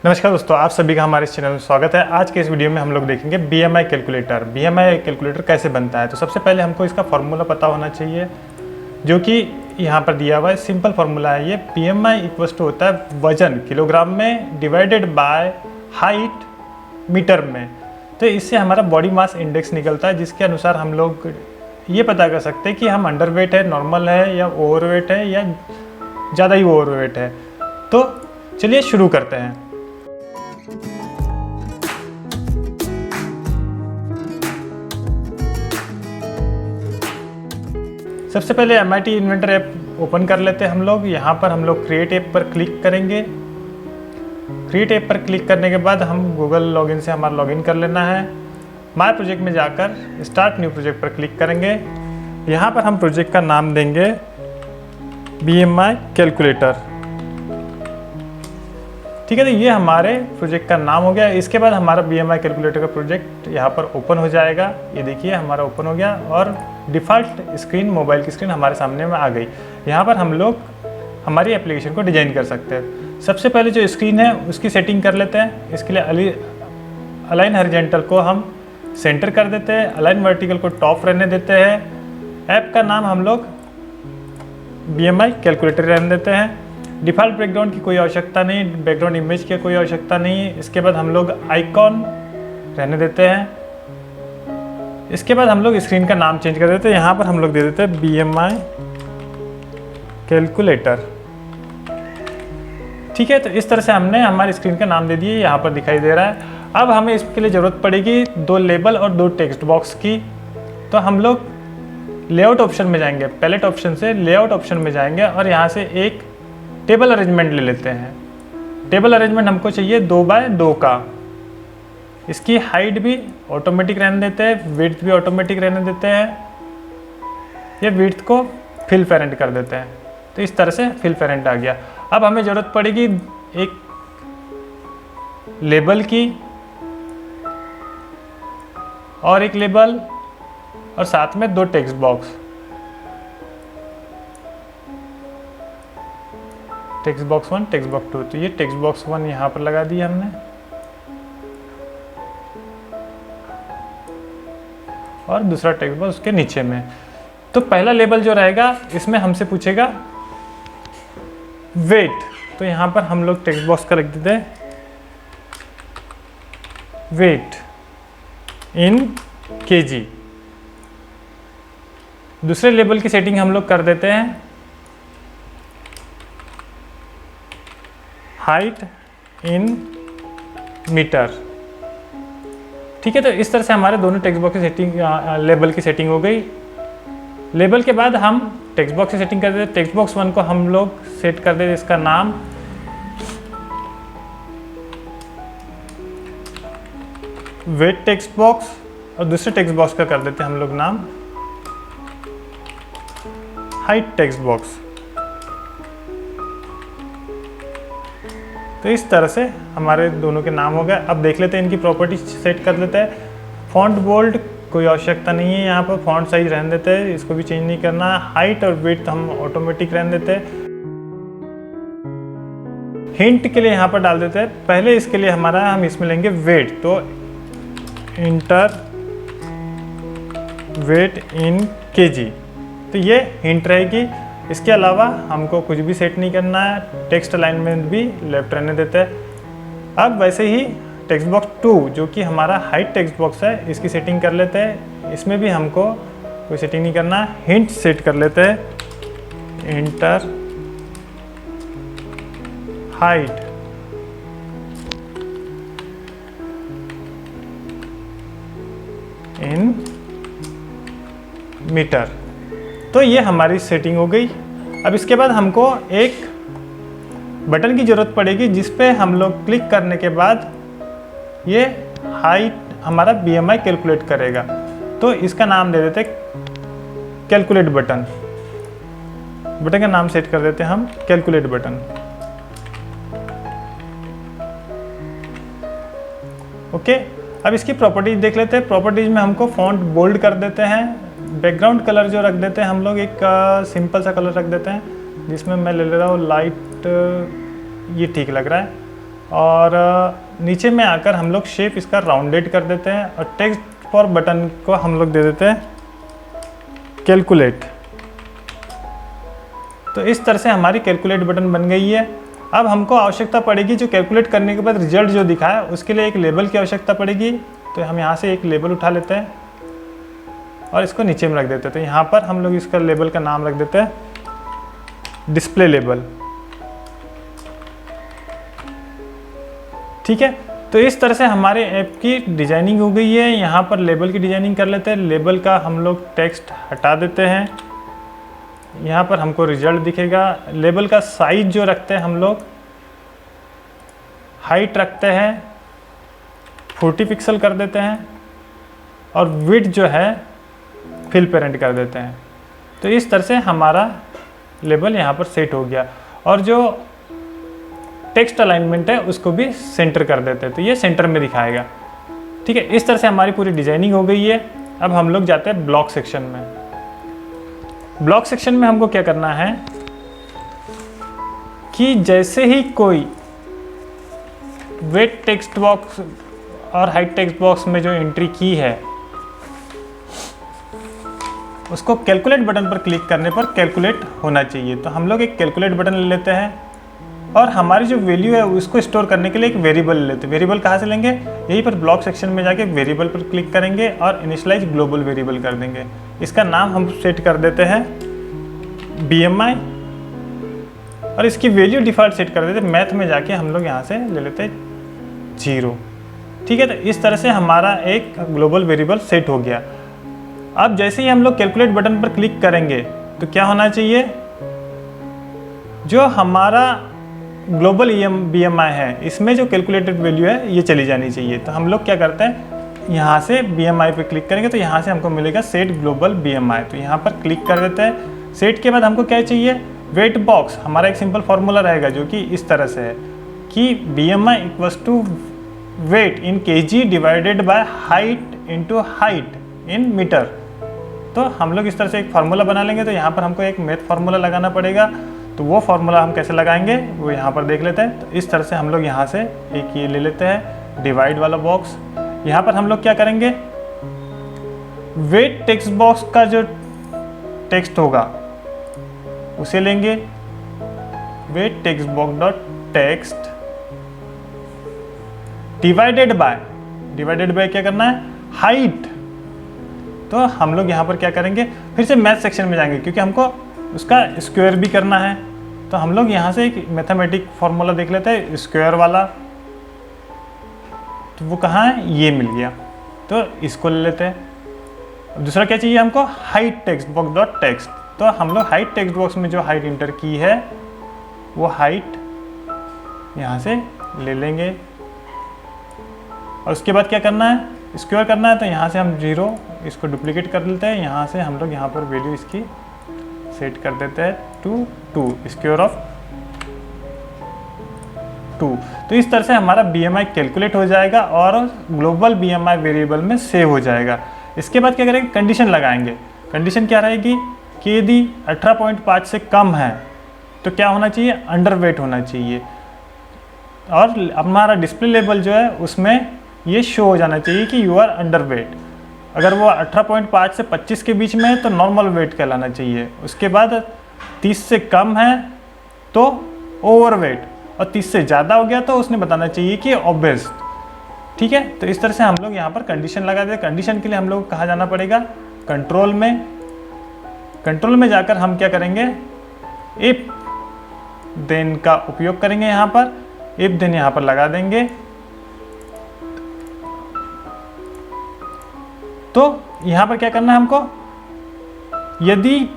नमस्कार दोस्तों, आप सभी का हमारे इस चैनल में स्वागत है। आज के इस वीडियो में हम लोग देखेंगे बीएमआई कैलकुलेटर। बीएमआई कैलकुलेटर कैसे बनता है। तो सबसे पहले हमको इसका फॉर्मूला पता होना चाहिए, जो कि यहाँ पर दिया हुआ है। सिंपल फार्मूला है ये। बीएमआई इक्वल्स टू होता है वजन किलोग्राम में डिवाइडेड बाय हाइट मीटर में। तो इससे हमारा बॉडी मास इंडेक्स निकलता है, जिसके अनुसार हम लोग ये पता कर सकते हैं कि हम अंडर वेट है, नॉर्मल है, या ओवर वेट है, या ज़्यादा ही ओवर वेट है। तो चलिए शुरू करते हैं। सबसे पहले MIT इन्वेंटर ऐप ओपन कर लेते हैं हम लोग। यहाँ पर हम लोग क्रिएट ऐप पर क्लिक करेंगे। क्रिएट ऐप पर क्लिक करने के बाद हम गूगल लॉगिन से हमारा लॉगिन कर लेना है। माय प्रोजेक्ट में जाकर स्टार्ट न्यू प्रोजेक्ट पर क्लिक करेंगे। यहाँ पर हम प्रोजेक्ट का नाम देंगे BMI कैलकुलेटर। ठीक है, तो ये हमारे प्रोजेक्ट का नाम हो गया। इसके बाद हमारा BMI कैलकुलेटर का प्रोजेक्ट यहाँ पर ओपन हो जाएगा। ये देखिए हमारा ओपन हो गया और डिफ़ॉल्ट स्क्रीन, मोबाइल की स्क्रीन हमारे सामने में आ गई। यहाँ पर हम लोग हमारी एप्लीकेशन को डिज़ाइन कर सकते हैं। सबसे पहले जो स्क्रीन है उसकी सेटिंग कर लेते हैं। इसके लिए अलाइन हॉरिजॉन्टल को हम सेंटर कर देते हैं, अलाइन वर्टिकल को टॉप रहने देते हैं। ऐप का नाम हम लोग BMI कैलकुलेटर रहने देते हैं। डिफ़ॉल्ट बैकग्राउंड की कोई आवश्यकता नहीं, बैकग्राउंड इमेज की कोई आवश्यकता नहीं। इसके बाद हम लोग आइकॉन रहने देते हैं। इसके बाद हम लोग स्क्रीन का नाम चेंज कर देते हैं। यहाँ पर हम लोग दे देते हैं BMI कैलकुलेटर। ठीक है, तो इस तरह से हमने हमारी स्क्रीन का नाम दे दिए, यहाँ पर दिखाई दे रहा है। अब हमें इसके लिए ज़रूरत पड़ेगी 2 लेबल और 2 टेक्स्ट बॉक्स की। तो हम लोग लेआउट ऑप्शन में जाएंगे, पैलेट ऑप्शन से लेआउट ऑप्शन में जाएंगे और यहाँ से एक टेबल अरेंजमेंट ले लेते हैं। टेबल अरेंजमेंट हमको चाहिए 2 बाय 2 का। इसकी हाइट भी ऑटोमेटिक रहने देते हैं, विड्थ भी ऑटोमेटिक रहने देते हैं। ये विड्थ को फिल पेरेंट कर देते हैं। तो इस तरह से फिल पेरेंट आ गया। अब हमें ज़रूरत पड़ेगी एक लेबल की और एक लेबल और साथ में 2 text box. Text box 1, text box 2। तो ये टेक्स्ट बॉक्स 1 यहाँ पर लगा दिया हमने और दूसरा टेक्स्ट बॉक्स उसके नीचे में। तो पहला लेबल जो रहेगा इसमें हमसे पूछेगा वेट। तो यहाँ पर हम लोग टेक्स्ट बॉक्स का लिख देते हैं वेट इन kg। दूसरे लेबल की सेटिंग हम लोग कर देते हैं हाइट इन मीटर। ठीक है, तो इस तरह से हमारे दोनों टेक्स्ट बॉक्स की सेटिंग, लेबल की सेटिंग हो गई। लेबल के बाद हम टेक्स्ट बॉक्स की सेटिंग कर देते। टेक्स्ट बॉक्स 1 को हम लोग सेट कर देते इसका नाम वेट टेक्स्ट बॉक्स और दूसरे टेक्स्ट बॉक्स का कर देते हम लोग नाम हाइट टेक्स्ट बॉक्स। तो इस तरह से हमारे दोनों के नाम हो गए। अब देख लेते हैं इनकी प्रॉपर्टी सेट कर लेते हैं। फॉन्ट बोल्ड कोई आवश्यकता नहीं है, यहाँ पर फॉन्ट साइज रहने देते हैं, इसको भी चेंज नहीं करना। हाइट और विड्थ हम ऑटोमेटिक रहने देते हैं। हिंट के लिए यहाँ पर डाल देते हैं। पहले इसके लिए हमारा हम इसमें लेंगे वेट। तो इंटर वेट इन kg। तो ये हिंट रहेगी। इसके अलावा हमको कुछ भी सेट नहीं करना है। टेक्स्ट अलाइनमेंट भी लेफ्ट रहने देते हैं। अब वैसे ही टेक्स्ट बॉक्स 2 जो कि हमारा हाइट टेक्स्ट बॉक्स है, इसकी सेटिंग कर लेते हैं। इसमें भी हमको कोई सेटिंग नहीं करना है। हिंट सेट कर लेते हैं इंटर हाइट इन मीटर। तो ये हमारी सेटिंग हो गई। अब इसके बाद हमको एक बटन की ज़रूरत पड़ेगी, जिस पे हम लोग क्लिक करने के बाद ये हाइट हमारा BMI कैलकुलेट करेगा। तो इसका नाम दे देते कैलकुलेट बटन। बटन का नाम सेट कर देते हैं हम कैलकुलेट बटन। ओके, अब इसकी प्रॉपर्टीज देख लेते हैं। प्रॉपर्टीज में हमको फॉन्ट बोल्ड कर देते हैं। बैकग्राउंड कलर जो रख देते हैं हम लोग एक सिंपल सा कलर रख देते हैं, जिसमें मैं ले रहा हूँ लाइट, ये ठीक लग रहा है। और नीचे में आकर हम लोग शेप इसका राउंडेड कर देते हैं और टेक्स्ट फॉर बटन को हम लोग दे देते हैं कैलकुलेट। तो इस तरह से हमारी कैलकुलेट बटन बन गई है। अब हमको आवश्यकता पड़ेगी जो कैलकुलेट करने के बाद रिजल्ट जो दिखाया उसके लिए एक लेबल की आवश्यकता पड़ेगी। तो हम यहाँ से एक लेबल उठा लेते हैं और इसको नीचे में रख देते हैं। तो यहाँ पर हम लोग इसका लेबल का नाम रख देते हैं डिस्प्ले लेबल। ठीक है, तो इस तरह से हमारे ऐप की डिजाइनिंग हो गई है। यहाँ पर लेबल की डिजाइनिंग कर लेते हैं। लेबल का हम लोग टेक्स्ट हटा देते हैं। यहाँ पर हमको रिजल्ट दिखेगा। लेबल का साइज जो रखते हैं हम लोग हाइट रखते हैं 40 पिक्सल कर देते हैं और विड्थ जो है फिल पेरेंट कर देते हैं। तो इस तरह से हमारा लेबल यहाँ पर सेट हो गया और जो टेक्स्ट अलाइनमेंट है उसको भी सेंटर कर देते हैं, तो ये सेंटर में दिखाएगा। ठीक है, इस तरह से हमारी पूरी डिजाइनिंग हो गई है। अब हम लोग जाते हैं ब्लॉक सेक्शन में। ब्लॉक सेक्शन में हमको क्या करना है कि जैसे ही कोई वेट टेक्स्ट बॉक्स और हाइट टेक्स्ट बॉक्स में जो एंट्री की है उसको कैलकुलेट बटन पर क्लिक करने पर कैलकुलेट होना चाहिए। तो हम लोग एक कैलकुलेट बटन ले लेते हैं और हमारी जो वैल्यू है उसको स्टोर करने के लिए एक वेरिएबल ले लेते हैं। वेरिएबल कहाँ से लेंगे, यहीं पर ब्लॉक सेक्शन में जाके वेरिएबल पर क्लिक करेंगे और इनिशियलाइज ग्लोबल वेरिएबल कर देंगे। इसका नाम हम सेट कर देते हैं BMI और इसकी वैल्यू डिफ़ॉल्ट सेट कर देते हैं। मैथ में जाके हम लोग यहाँ से ले लेते हैं 0। ठीक है, तो इस तरह से हमारा एक ग्लोबल वेरिएबल सेट हो गया। अब जैसे ही हम लोग कैलकुलेट बटन पर क्लिक करेंगे तो क्या होना चाहिए, जो हमारा ग्लोबल BMI है इसमें जो कैलकुलेटेड वैल्यू है ये चली जानी चाहिए। तो हम लोग क्या करते हैं, यहाँ से BMI पे क्लिक करेंगे तो यहाँ से हमको मिलेगा सेट ग्लोबल BMI। तो यहाँ पर क्लिक कर देते हैं। सेट के बाद हमको क्या चाहिए, वेट बॉक्स। हमारा एक सिंपल फार्मूला रहेगा जो कि इस तरह से है कि BMI equals to weight in kg divided by height into height in metre. तो हम लोग इस तरह से एक फार्मूला बना लेंगे। तो यहाँ पर हमको एक मैथ फार्मूला लगाना पड़ेगा। तो वो फार्मूला हम कैसे लगाएंगे वो यहाँ पर देख लेते हैं। तो इस तरह से हम लोग यहाँ से एक ये ले लेते हैं डिवाइड वाला बॉक्स। यहाँ पर हम लोग क्या करेंगे, वेट टेक्स्ट बॉक्स का जो टेक्स्ट होगा उसे लेंगे, weight text box dot text divided by क्या करना है, हाइट। तो हम लोग यहाँ पर क्या करेंगे, फिर से मैथ सेक्शन में जाएंगे क्योंकि हमको उसका स्क्वायर भी करना है। तो हम लोग यहाँ से एक मैथमेटिक फॉर्मूला देख लेते हैं स्क्वायर वाला। तो वो कहाँ है, ये मिल गया। तो इसको ले लेते हैं। दूसरा क्या चाहिए हमको, height text box dot text. तो हम लोग हाइट टेक्स्ट बॉक्स में जो हाइट इंटर की है वो हाइट यहाँ से ले लेंगे और उसके बाद क्या करना है, स्क्वायर करना है। तो यहाँ से हम 0 इसको डुप्लीकेट कर लेते हैं। यहाँ से हम लोग यहाँ पर वैल्यू इसकी सेट कर देते हैं 2 स्क्वायर ऑफ 2। तो इस तरह से हमारा BMI कैलकुलेट हो जाएगा और ग्लोबल BMI वेरिएबल में सेव हो जाएगा। इसके बाद क्या करेंगे, कंडीशन लगाएंगे। कंडीशन क्या रहेगी कि यदि 18.5 से कम है तो क्या होना चाहिए, अंडरवेट होना चाहिए। और हमारा डिस्प्ले लेबल जो है उसमें ये शो हो जाना चाहिए कि यू आर अंडरवेट। अगर वो 18.5 से 25 के बीच में है तो नॉर्मल वेट कहलाना चाहिए। उसके बाद 30 से कम है तो ओवरवेट और 30 से ज़्यादा हो गया तो उसने बताना चाहिए कि ओबेस। ठीक है, तो इस तरह से हम लोग यहाँ पर कंडीशन लगा दें। कंडीशन के लिए हम लोग को कहाँ जाना पड़ेगा, कंट्रोल में। कंट्रोल में जाकर हम क्या करेंगे, इफ देन का उपयोग करेंगे। यहाँ पर इफ देन यहाँ पर लगा देंगे। तो यहाँ पर क्या करना है हमको, यदि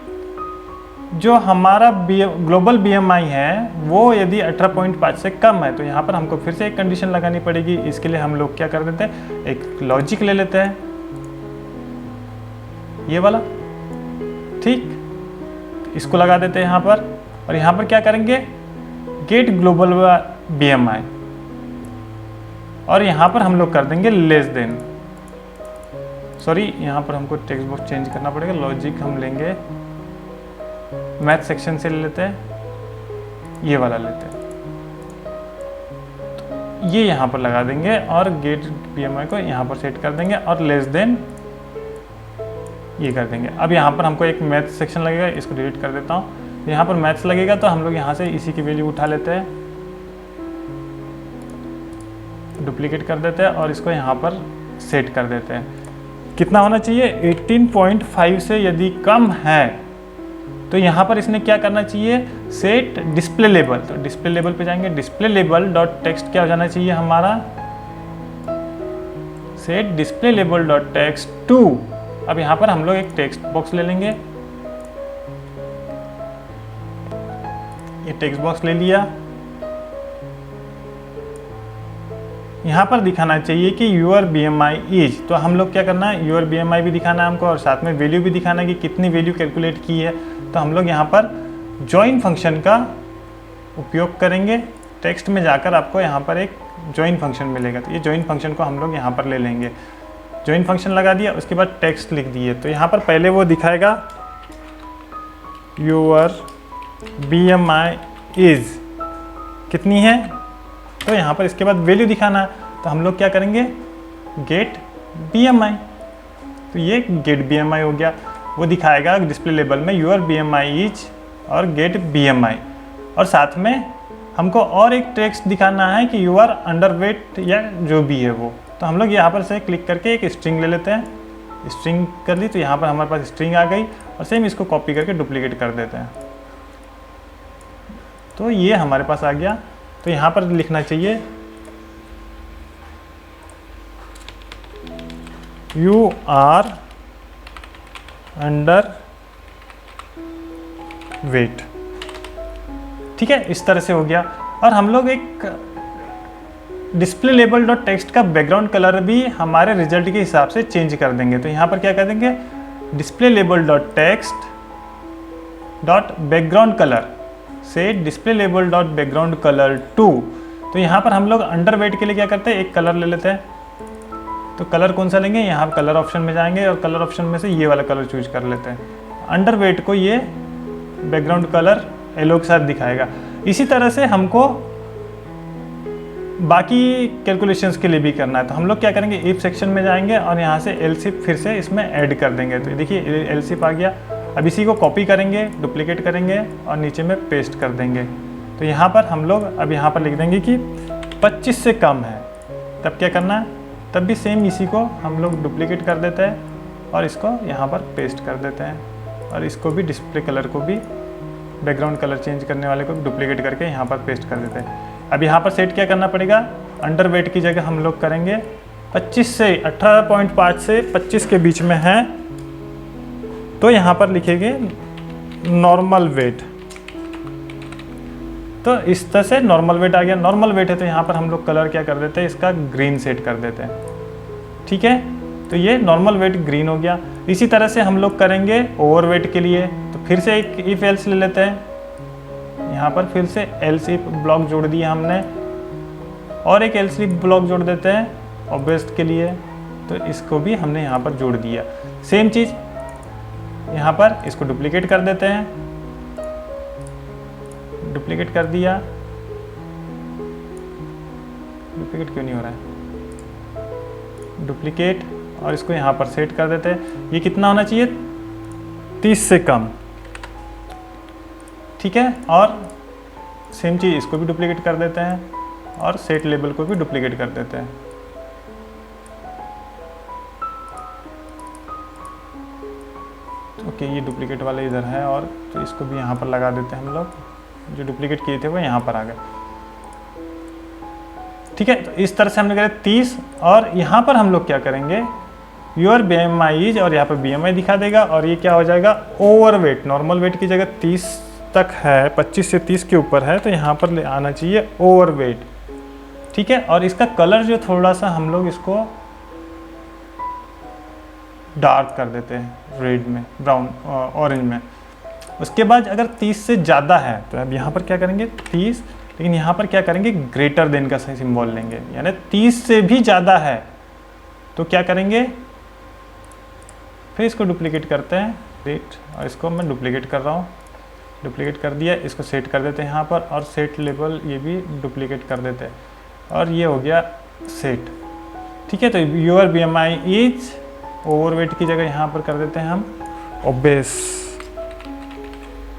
जो हमारा ग्लोबल BMI है वो यदि 18.5 से कम है तो यहाँ पर हमको फिर से एक कंडीशन लगानी पड़ेगी। इसके लिए हम लोग क्या कर देते हैं, एक लॉजिक ले लेते हैं ये वाला। ठीक, इसको लगा देते हैं यहाँ पर और यहाँ पर क्या करेंगे, गेट ग्लोबल BMI और यहाँ पर हम लोग कर देंगे लेस देन। सॉरी, यहाँ पर हमको टेक्स्ट बॉक्स चेंज करना पड़ेगा। लॉजिक हम लेंगे मैथ सेक्शन से ले लेते हैं, ये वाला लेते हैं। ये यहाँ पर लगा देंगे और गेट BMI को यहाँ पर सेट कर देंगे और लेस देन ये कर देंगे। अब यहाँ पर हमको एक मैथ सेक्शन लगेगा, इसको डिलीट कर देता हूँ। यहाँ पर मैथ्स लगेगा तो हम लोग यहाँ से इसी की वैल्यू उठा लेते हैं, डुप्लीकेट कर देते हैं और इसको यहाँ पर सेट कर देते हैं। कितना होना चाहिए? 18.5 से यदि कम है तो यहाँ पर इसने क्या करना चाहिए? Set display label. तो डिस्प्ले लेबल पे जाएंगे, डिस्प्ले लेबल डॉट टेक्स्ट क्या हो जाना चाहिए हमारा? Set display label dot text to. अब यहाँ पर हम लोग एक टेक्स्ट बॉक्स ले लेंगे, ये टेक्स्ट बॉक्स ले लिया। यहाँ पर दिखाना चाहिए कि यूर BMI इज, तो हम लोग क्या करना है? यूर BMI भी दिखाना है हमको और साथ में वैल्यू भी दिखाना है कि कितनी वैल्यू कैलकुलेट की है। तो हम लोग यहाँ पर जॉइन फंक्शन का उपयोग करेंगे। टेक्स्ट में जाकर आपको यहाँ पर एक जॉइन फंक्शन मिलेगा, तो ये जॉइन फंक्शन को हम लोग यहाँ पर ले लेंगे। जॉइन फंक्शन लगा दिया, उसके बाद टेक्स्ट लिख दिए। तो यहाँ पर पहले वो दिखाएगा यूर BMI इज कितनी है, तो यहाँ पर इसके बाद वैल्यू दिखाना है। तो हम लोग क्या करेंगे? Get BMI। तो ये गेट BMI हो गया, वो दिखाएगा डिस्प्ले लेबल में यूर BMI इज और गेट BMI। और साथ में हमको और एक टेक्स्ट दिखाना है कि यू आर अंडरवेट या जो भी है वो। तो हम लोग यहाँ पर से क्लिक करके एक स्ट्रिंग ले लेते हैं, स्ट्रिंग कर ली तो यहाँ पर हमारे पास स्ट्रिंग आ गई और सेम इसको कॉपी करके डुप्लीकेट कर देते हैं। तो ये हमारे पास आ गया। तो यहाँ पर लिखना चाहिए यू आर अंडर वेट। ठीक है, इस तरह से हो गया। और हम लोग एक डिस्प्ले लेबल डॉट टेक्स्ट का बैकग्राउंड कलर भी हमारे रिजल्ट के हिसाब से चेंज कर देंगे। तो यहाँ पर क्या कर देंगे? Display label dot text dot background colour से display label dot background colour 2। तो यहाँ पर हम लोग अंडर वेट के लिए क्या करते हैं? एक कलर ले लेते हैं। तो कलर कौन सा लेंगे? यहाँ कलर ऑप्शन में जाएंगे और कलर ऑप्शन में से ये वाला कलर चूज कर लेते हैं। अंडर वेट को ये बैकग्राउंड कलर येलो के साथ दिखाएगा। इसी तरह से हमको बाकी कैलकुलेशंस के लिए भी करना है। तो हम लोग क्या करेंगे? इफ सेक्शन में जाएंगे और यहाँ से एलसिफ फिर से इसमें ऐड कर देंगे। तो देखिए एलसिफ आ गया। अब इसी को कॉपी करेंगे, डुप्लीकेट करेंगे और नीचे में पेस्ट कर देंगे। तो यहाँ पर हम लोग अब यहाँ पर लिख देंगे कि 25 से कम है। तब क्या करना है? तब भी सेम इसी को हम लोग डुप्लीकेट कर देते हैं और इसको यहाँ पर पेस्ट कर देते हैं और इसको भी डिस्प्ले कलर को भी बैकग्राउंड कलर चेंज करने वाले को डुप्लीकेट करके यहाँ पर पेस्ट कर देते हैं। अब यहाँ पर सेट क्या करना पड़ेगा? अंडर वेट की जगह हम लोग करेंगे 25 से 18.5 से 25 के बीच में है, तो यहाँ पर लिखेंगे नॉर्मल वेट। तो इस तरह से नॉर्मल वेट आ गया। नॉर्मल वेट है तो यहाँ पर हम लोग कलर क्या कर देते हैं? इसका ग्रीन सेट कर देते हैं। ठीक है, तो ये नॉर्मल वेट ग्रीन हो गया। इसी तरह से हम लोग करेंगे ओवर वेट के लिए। तो फिर से एक इफ एल्स ले लेते हैं। यहाँ पर फिर से एल्स इफ ब्लॉक जोड़ दिया हमने और एक एल्स इफ ब्लॉक जोड़ देते हैं ऑब्वियस के लिए। तो इसको भी हमने यहाँ पर जोड़ दिया। सेम चीज़ यहाँ पर इसको डुप्लीकेट कर देते हैं, डुप्लीकेट कर दिया। डुप्लीकेट क्यों नहीं हो रहा है? डुप्लीकेट और इसको यहाँ पर सेट कर देते हैं। ये कितना होना चाहिए? 30 से कम। ठीक है, और सेम चीज़ इसको भी डुप्लीकेट कर देते हैं और सेट लेबल को भी डुप्लीकेट कर देते हैं। ओके, ये डुप्लीकेट वाला इधर है और तो इसको भी यहाँ पर लगा देते हैं हम लोग। जो डुप्लीकेट किए थे वो यहाँ पर आ गए। ठीक है, तो इस तरह से हमने करें 30 और यहाँ पर हम लोग क्या करेंगे? यूर BMI इज और यहाँ पर BMI दिखा देगा और ये क्या हो जाएगा? Over weight. नॉर्मल वेट की जगह 30 तक है, 25 से 30 के ऊपर है, तो यहाँ पर ले आना चाहिए ओवर वेट। ठीक है, और इसका कलर जो थोड़ा सा हम लोग इसको डार्क कर देते हैं, रेड में, ब्राउन, ऑरेंज में। उसके बाद अगर 30 से ज़्यादा है तो अब यहाँ पर क्या करेंगे? 30, लेकिन यहाँ पर क्या करेंगे? ग्रेटर देन का सिंबल लेंगे, यानी 30 से भी ज़्यादा है तो क्या करेंगे? फिर इसको डुप्लीकेट करते हैं, रेट, और इसको मैं डुप्लीकेट कर रहा हूँ, डुप्लीकेट कर दिया। इसको सेट कर देते हैं यहाँ पर और सेट लेबल ये भी डुप्लीकेट कर देते हैं। और ये हो गया सेट। ठीक है, तो योर BMI इज ओवरवेट की जगह यहाँ पर कर देते हैं हम ओबेस,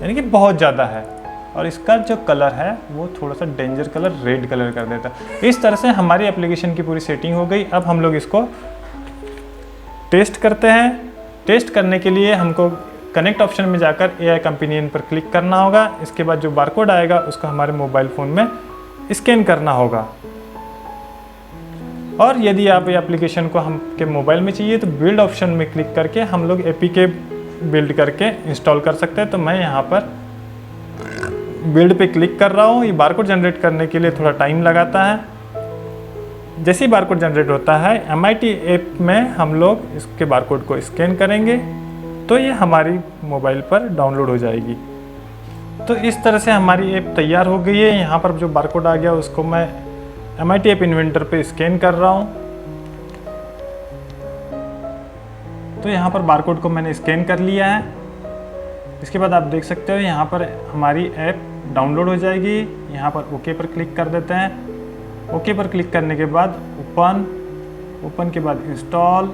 यानी कि बहुत ज़्यादा है। और इसका जो कलर है वो थोड़ा सा डेंजर कलर रेड कलर कर देता है। इस तरह से हमारी एप्लीकेशन की पूरी सेटिंग हो गई। अब हम लोग इसको टेस्ट करते हैं। टेस्ट करने के लिए हमको कनेक्ट ऑप्शन में जाकर AI कंपेनियन पर क्लिक करना होगा। इसके बाद जो बारकोड आएगा उसको हमारे मोबाइल फ़ोन में स्कैन करना होगा। और यदि आप ये एप्लीकेशन को हमके मोबाइल में चाहिए तो बिल्ड ऑप्शन में क्लिक करके हम लोग APK बिल्ड करके इंस्टॉल कर सकते हैं। तो मैं यहाँ पर बिल्ड पे क्लिक कर रहा हूँ। ये बारकोड जनरेट करने के लिए थोड़ा टाइम लगाता है। जैसे ही बारकोड जनरेट होता है MIT ऐप में हम लोग इसके बारकोड को स्कैन करेंगे तो ये हमारी मोबाइल पर डाउनलोड हो जाएगी। तो इस तरह से हमारी ऐप तैयार हो गई है। यहाँ पर जो बारकोड आ गया उसको मैं MIT ऐप इन्वेंटर पे स्कैन कर रहा हूँ। तो यहाँ पर बारकोड को मैंने स्कैन कर लिया है। इसके बाद आप देख सकते हो यहाँ पर हमारी ऐप डाउनलोड हो जाएगी। यहाँ पर ओके पर क्लिक कर देते हैं। ओके पर क्लिक करने के बाद ओपन के बाद इंस्टॉल,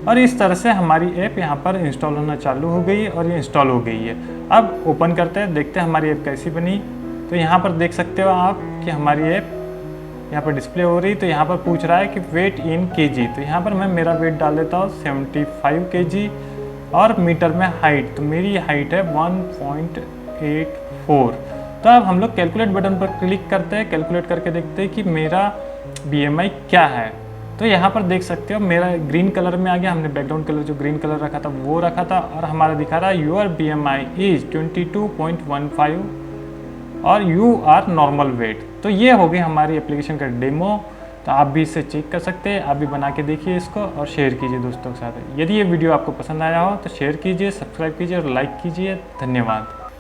और इस तरह से हमारी ऐप यहाँ पर इंस्टॉल होना चालू हो गई और ये इंस्टॉल हो गई है। अब ओपन करते हैं, देखते हैं हमारी ऐप कैसी बनी। तो यहाँ पर देख सकते हो आप कि हमारी ऐप यहाँ पर डिस्प्ले हो रही। तो यहाँ पर पूछ रहा है कि वेट इन kg। तो यहाँ पर मैं मेरा वेट डाल देता हूँ 75 kg और मीटर में हाइट, तो मेरी हाइट है 1.84। तो अब हम लोग कैलकुलेट बटन पर क्लिक करते हैं, कैलकुलेट करके देखते हैं कि मेरा BMI क्या है। तो यहाँ पर देख सकते हो मेरा ग्रीन कलर में आ गया। हमने बैकग्राउंड कलर जो ग्रीन कलर रखा था वो रखा था, और हमारा दिखा रहा है योर BMI इज 22.15 और यू आर नॉर्मल वेट। तो ये हो गई हमारी एप्लीकेशन का डेमो। तो आप भी इसे चेक कर सकते हैं, आप भी बना के देखिए इसको और शेयर कीजिए दोस्तों के साथ। यदि ये वीडियो आपको पसंद आया हो तो शेयर कीजिए, सब्सक्राइब कीजिए और लाइक कीजिए। धन्यवाद।